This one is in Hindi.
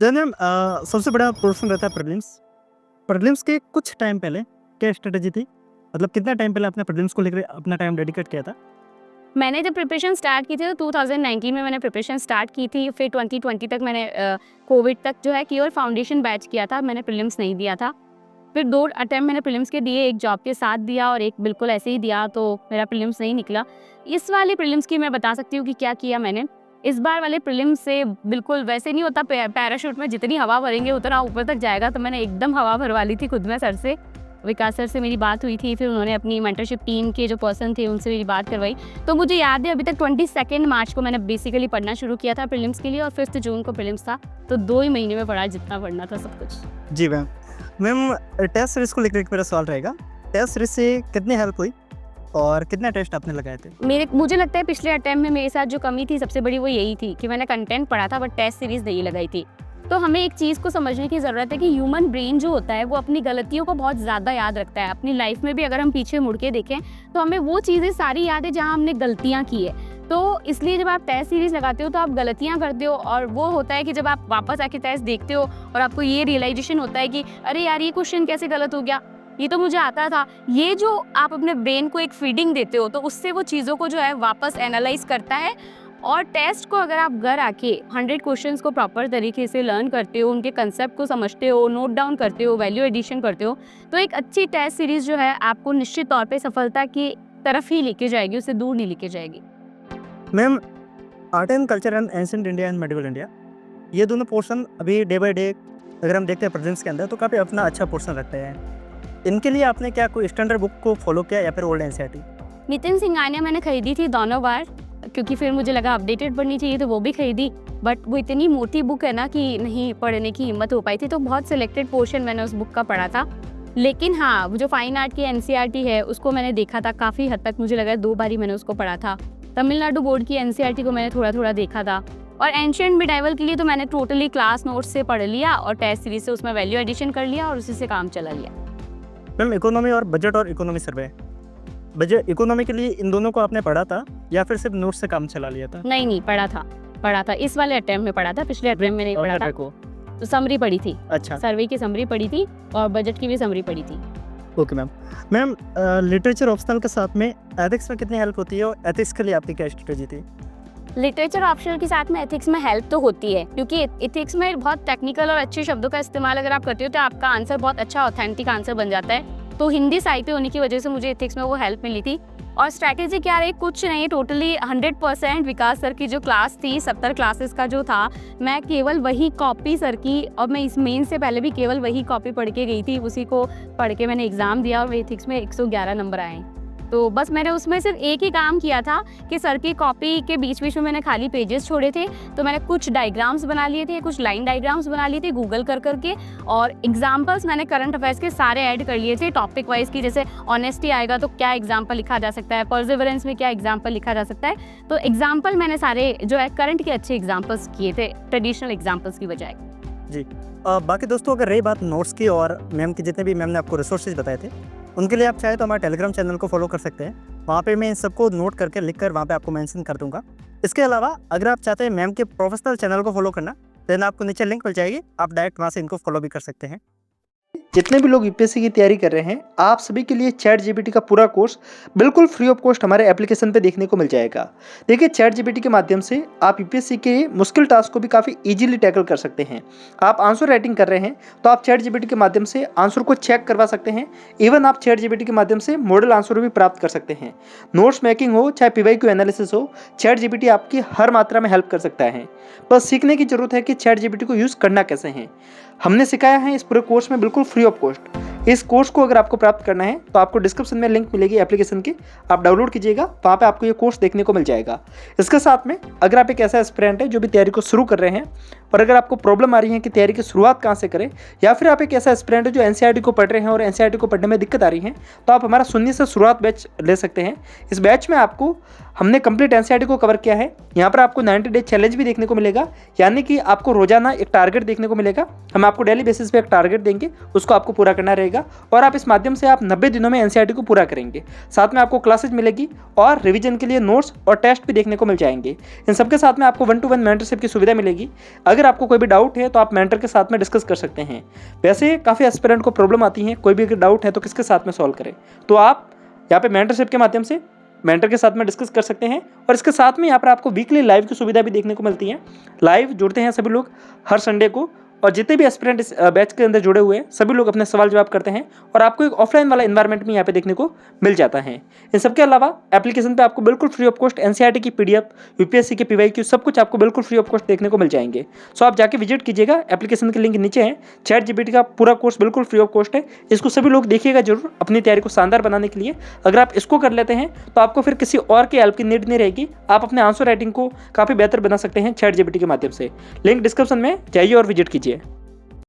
मैम सबसे बड़ा प्रश्न रहता है प्रीलिम्स। प्रीलिम्स के कुछ टाइम पहले क्या स्ट्रेटजी थी? मतलब कितना टाइम पहले आपने प्रीलिम्स को लेकर अपना टाइम डेडिकेट किया था? मैंने जब प्रिपरेशन स्टार्ट की थी तो 2019 में मैंने प्रिपरेशन स्टार्ट की थी। फिर 2020 तक मैंने कोविड तक जो है केवल फाउंडेशन बैच किया था, मैंने प्रीलिम्स नहीं दिया था। फिर 2 अटेम्प्ट मैंने प्रीलिम्स के दिए, एक जॉब के साथ दिया और एक बिल्कुल ऐसे ही दिया, तो मेरा प्रीलिम्स नहीं निकला। इस वाले प्रीलिम्स की मैं बता सकती हूँ कि क्या किया मैंने। इस बार वाले प्रीलिम्स से बिल्कुल वैसे नहीं होता, पैराशूट में जितनी हवा भरेंगे उतना ऊपर तक जाएगा, तो मैंने एकदम हवा भरवा ली थी खुद में सर से। विकास सर से मेरी बात हुई थी, फिर उन्होंने अपनी मेंटरशिप टीम के जो पर्सन थे उनसे मेरी बात करवाई। तो मुझे याद है अभी तक 22 मार्च को मैंने बेसिकली पढ़ना शुरू किया था प्रीलिम्स के लिए, और 5 जून को प्रीलिम्स था। तो 2 ही महीने में पढ़ा जितना पढ़ना था सब कुछ। जी मैम। मैम टेस्ट सीरीज को लेकर एक मेरा सवाल रहेगा। टेस्ट सीरीज से कितनी हेल्प हुई और कितने टेस्ट आपने लगाए थे? मुझे लगता है पिछले अटेम्प्ट में मेरे साथ जो कमी थी सबसे बड़ी वो यही थी कि मैंने कंटेंट पढ़ा था बट टेस्ट सीरीज नहीं लगाई थी। तो हमें एक चीज़ को समझने की ज़रूरत है कि ह्यूमन ब्रेन जो होता है वो अपनी गलतियों को बहुत ज़्यादा याद रखता है। अपनी लाइफ में भी अगर हम पीछे मुड़ के देखें तो हमें वो चीज़ें सारी याद है जहाँ हमने गलतियाँ की है। तो इसलिए जब आप टेस्ट सीरीज लगाते हो तो आप गलतियाँ करते हो, और वो होता है कि जब आप वापस आके टेस्ट देखते हो और आपको ये रियलाइजेशन होता है कि अरे यार ये क्वेश्चन कैसे गलत हो गया, ये तो मुझे आता था। ये जो आप अपने ब्रेन को एक फीडिंग देते हो तो उससे वो चीज़ों को जो है वापस एनालाइज करता है। और टेस्ट को अगर आप घर आके 100 क्वेश्चंस को प्रॉपर तरीके से लर्न करते हो, उनके कंसेप्ट को समझते हो, नोट डाउन करते हो, वैल्यू एडिशन करते हो, तो एक अच्छी टेस्ट सीरीज जो है आपको निश्चित तौर पे सफलता की तरफ ही लेके जाएगी, उससे दूर नहीं लेके जाएगी। Ma'am, art and culture and ancient India and medieval India, ये दोनों पोर्शन अभी डे बाय डे अगर हम देखते हैं प्रेजेंस के अंदर तो काफ़ी अपना अच्छा पोर्शन रखते हैं। इनके लिए आपने क्या कोई स्टैंडर्ड बुक को फॉलो किया या फिर ओल्ड एनसीईआरटी? नितिन सिंघानिया मैंने खरीदी थी दोनों बार, क्योंकि फिर मुझे लगा अपडेटेड पढ़नी चाहिए तो वो भी खरीदी। बट वो इतनी मोटी बुक है ना कि नहीं पढ़ने की हिम्मत हो पाई थी, तो बहुत सिलेक्टेड पोर्शन मैंने उस बुक का पढ़ा था। लेकिन हाँ, वो जो फाइन आर्ट की एनसीईआरटी है उसको मैंने देखा था काफ़ी हद तक, मुझे लगा 2 बार ही मैंने उसको पढ़ा था। तमिलनाडु बोर्ड की एनसीईआरटी को मैंने थोड़ा थोड़ा देखा था। और एंशिएंट मिडाइवल के लिए तो मैंने टोटली क्लास नोट्स से पढ़ लिया और टेस्ट सीरीज से उसमें वैल्यू एडिशन कर लिया और उसी से काम चला लिया। मैम, इकोनॉमी और बजट और इकोनॉमी सर्वे, बजट इकोनॉमी के लिए इन दोनों को आपने पढ़ा था या फिर सिर्फ नोट्स से काम चला लिया था? नहीं, पढ़ा था इस वाले अटेम्प्ट में पढ़ा था, पिछले अटेम्प्ट में नहीं पढ़ा था। को तो समरी पढ़ी थी, अच्छा। सर्वे की समरी पढ़ी थी और बजट की भी समरी पढ़ी थी। Okay ma'am. Ma'am, literature optional के साथ में एथिक्स में कितनी हेल्प होती है और एथिक्स के लिए आपकी क्या स्ट्रेटजी थी? लिटरेचर ऑप्शनल के साथ में एथिक्स में हेल्प तो होती है, क्योंकि एथिक्स में बहुत टेक्निकल और अच्छे शब्दों का इस्तेमाल अगर आप करते हो तो आपका आंसर बहुत अच्छा ऑथेंटिक आंसर बन जाता है। तो हिंदी साहित्य होने की वजह से मुझे एथिक्स में वो हेल्प मिली थी। और स्ट्रैटेजी क्या रही, कुछ नहीं, टोटली 100% विकास सर की जो क्लास थी, 70 क्लासेस का जो था, मैं केवल वही कॉपी सर की, और मैं इस मेन से पहले भी केवल वही कॉपी पढ़ के गई थी, उसी को पढ़ के मैंने एग्ज़ाम दिया और एथिक्स में 111 नंबर आए। तो बस मैंने उसमें सिर्फ एक ही काम किया था कि सर की कॉपी के बीच बीच में मैंने खाली पेजेस छोड़े थे, तो मैंने कुछ डायग्राम्स बना लिए थे, कुछ लाइन डायग्राम्स बना लिए थे गूगल कर करके, और एग्जाम्पल्स मैंने करंट अफेयर्स के सारे ऐड कर लिए थे टॉपिक वाइज की। जैसे ऑनेस्टी आएगा तो क्या एग्जाम्पल लिखा जा सकता है, परसिवरेंस में क्या एग्जाम्पल लिखा जा सकता है। तो एग्जाम्पल मैंने सारे जो है करंट के अच्छे एग्जाम्पल्स किए थे, ट्रेडिशनल एग्जाम्पल्स की बजाय। जी। बाकी दोस्तों, अगर रही बात नोट्स की और मैम के जितने भी मैम ने आपको रिसोर्सेज बताए थे, उनके लिए आप चाहे तो हमारे टेलीग्राम चैनल को फॉलो कर सकते हैं। वहाँ पे मैं इन सबको नोट करके लिख कर वहाँ पे आपको मेंशन कर दूंगा। इसके अलावा अगर आप चाहते हैं मैम के प्रोफेशनल चैनल को फॉलो करना, देन आपको नीचे लिंक मिल जाएगी, आप डायरेक्ट वहाँ से इनको फॉलो भी कर सकते हैं। जितने भी लोग यूपीएससी की तैयारी कर रहे हैं, आप सभी के लिए चैट जीपीटी का पूरा कोर्स बिल्कुल फ्री ऑफ कॉस्ट हमारे एप्लीकेशन पे देखने को मिल जाएगा। देखिए, चैट जीपीटी के माध्यम से आप यूपीएससी के मुश्किल टास्क को भी काफ़ी इजीली टैकल कर सकते हैं। आप आंसर राइटिंग कर रहे हैं तो आप चैट जीपीटी के माध्यम से आंसर को चेक करवा सकते हैं। इवन आप चैट जीपीटी के माध्यम से मॉडल आंसर भी प्राप्त कर सकते हैं। नोट्स मेकिंग हो चाहे पीवाईक्यू एनालिसिस हो, चैट जीपीटी आपकी हर मात्रा में हेल्प कर सकता है। बस सीखने की जरूरत है कि चैट जीपीटी को यूज़ करना कैसे है। हमने सिखाया है इस पूरे कोर्स में बिल्कुल फ्री ऑफ कॉस्ट। इस कोर्स को अगर आपको प्राप्त करना है तो आपको डिस्क्रिप्शन में लिंक मिलेगी एप्लीकेशन की, आप डाउनलोड कीजिएगा, वहाँ पे आपको ये कोर्स देखने को मिल जाएगा। इसके साथ में अगर आप एक ऐसा एस्पिरेंट है जो भी तैयारी को शुरू कर रहे हैं और अगर आपको प्रॉब्लम आ रही है कि तैयारी की शुरुआत कहाँ से करें, या फिर आप एक ऐसा एस्पिरेंट है जो एनसीईआरटी को पढ़ रहे हैं और एनसीईआरटी को पढ़ने में दिक्कत आ रही है, तो आप हमारा शून्य से शुरुआत बैच ले सकते हैं। इस बैच में आपको हमने कंप्लीट एनसीईआरटी को कवर किया है। यहाँ पर आपको 90 डे चैलेंज भी देखने को मिलेगा, यानी कि आपको रोजाना एक टारगेट देखने को मिलेगा। हम आपको डेली बेसिस पे एक टारगेट देंगे, उसको आपको पूरा करना रहेगा और आप इस माध्यम से आप 90 दिनों में एनसीईआरटी को पूरा करेंगे। साथ में आपको क्लासेज मिलेगी और रिवीजन के लिए नोट्स और टेस्ट भी देखने को मिल जाएंगे। इन सबके साथ में आपको 1-to-1 मेंटरशिप की सुविधा मिलेगी। अगर अगर आपको कोई भी डाउट है तो आप मेंटर के साथ में डिस्कस कर सकते हैं। वैसे काफ़ी एस्पिरेंट को प्रॉब्लम आती है, कोई भी अगर डाउट है तो किसके साथ में सॉल्व करें, तो आप यहाँ पे मेंटरशिप के माध्यम से मेंटर के साथ में डिस्कस कर सकते हैं। और इसके साथ में यहाँ पर आपको वीकली लाइव की सुविधा भी देखने को मिलती है। लाइव जुड़ते हैं सभी लोग हर संडे को, और जितने भी एस्पिरेंट इस बैच के अंदर जुड़े हुए हैं सभी लोग अपने सवाल जवाब करते हैं, और आपको एक ऑफलाइन वाला एनवायरनमेंट भी यहाँ पे देखने को मिल जाता है। इन सबके अलावा एप्लीकेशन पे आपको बिल्कुल फ्री ऑफ कॉस्ट एनसीईआरटी की पीडीएफ, यूपीएससी के पीवाईक्यू सब कुछ आपको बिल्कुल फ्री ऑफ कॉस्ट देखने को मिल जाएंगे। सो आप जाके विजिट कीजिएगा, एप्लीकेशन के लिंक नीचे है। ChatGPT का पूरा कोर्स बिल्कुल फ्री ऑफ कॉस्ट है, इसको सभी लोग देखिएगा जरूर अपनी तैयारी को शानदार बनाने के लिए। अगर आप इसको कर लेते हैं तो आपको फिर किसी और की हेल्प की नीड नहीं रहेगी, आप अपने आंसर राइटिंग को काफ़ी बेहतर बना सकते हैं ChatGPT के माध्यम से। लिंक डिस्क्रिप्शन में जाइए और विजिट कीजिए।